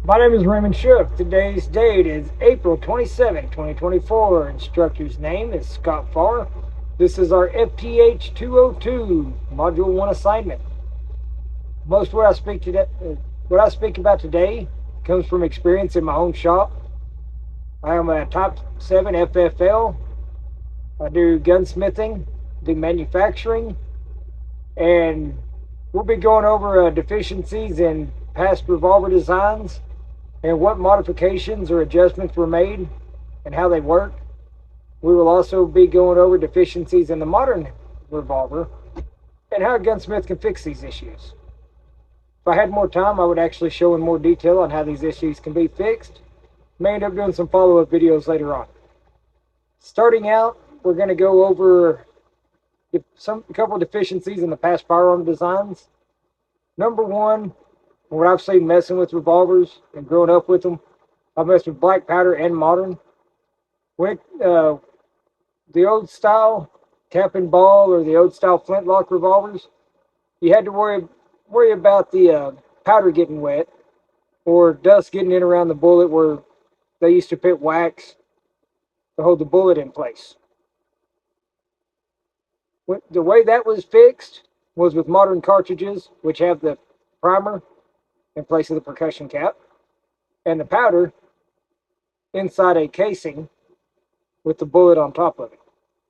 My name is Raymond Shook. Today's date is April 27, 2024. Instructor's name is Scott Farr. This is our FTH 202 Module 1 assignment. Most of what I speak about today comes from experience in my own shop. I am a Type 7 FFL. I do gunsmithing, do manufacturing, and we'll be going over deficiencies in past revolver designs and what modifications or adjustments were made and how they work. We will also be going over deficiencies in the modern revolver and how a gunsmith can fix these issues. If I had more time, I would actually show in more detail on how these issues can be fixed. May end up doing some follow-up videos later on. Starting out, we're going to go over a couple of deficiencies in the past firearm designs. Number one, what I've seen messing with revolvers and growing up with them, I've messed with black powder and modern. With the old style cap and ball or the old style flintlock revolvers, you had to worry about the powder getting wet or dust getting in around the bullet where they used to put wax to hold the bullet in place. The way that was fixed was with modern cartridges, which have the primer in place of the percussion cap and the powder inside a casing with the bullet on top of it.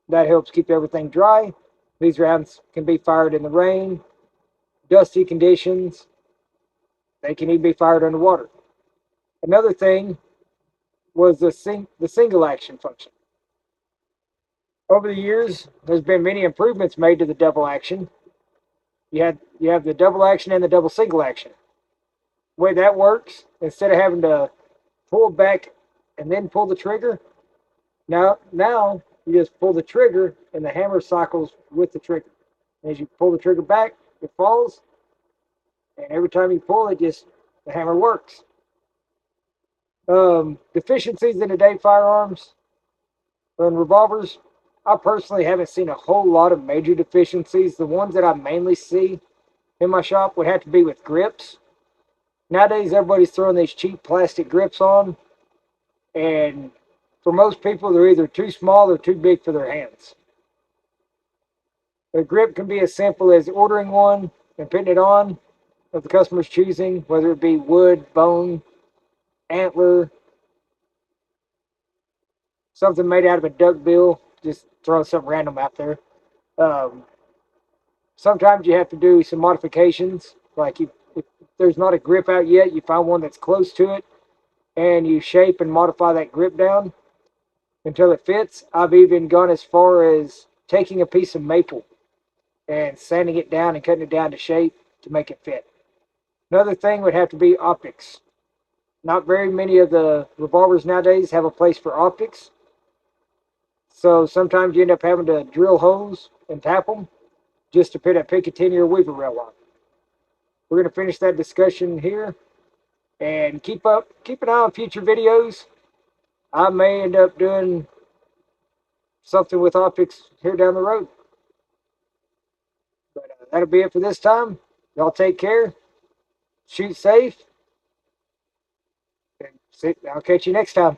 That helps keep everything dry. These rounds can be fired in the rain, dusty conditions. They can even be fired underwater. Another thing was the single action function. Over the years, there's been many improvements made to the double action. You have the double action and the double single action. The way that works, instead of having to pull back and then pull the trigger, now you just pull the trigger and the hammer cycles with the trigger. And as you pull the trigger back, it falls, and every time you pull it, the hammer works. Deficiencies in today's firearms and revolvers, I personally haven't seen a whole lot of major deficiencies. The ones that I mainly see in my shop would have to be with grips. Nowadays, everybody's throwing these cheap plastic grips on, and for most people, they're either too small or too big for their hands. A grip can be as simple as ordering one and putting it on of the customer's choosing, whether it be wood, bone, antler, something made out of a duck bill, just throwing something random out there. Um, Sometimes you have to do some modifications, like if there's not a grip out yet, you find one that's close to it, and you shape and modify that grip down until it fits. I've even gone as far as taking a piece of maple and sanding it down and cutting it down to shape to make it fit. Another thing would have to be optics. Not very many of the revolvers nowadays have a place for optics. So sometimes you end up having to drill holes and tap them just to put a Picatinny or weaver rail on. We're going to finish that discussion here and keep an eye on future videos. I may end up doing something with optics here down the road. But that'll be it for this time. Y'all take care. Shoot safe. And I'll catch you next time.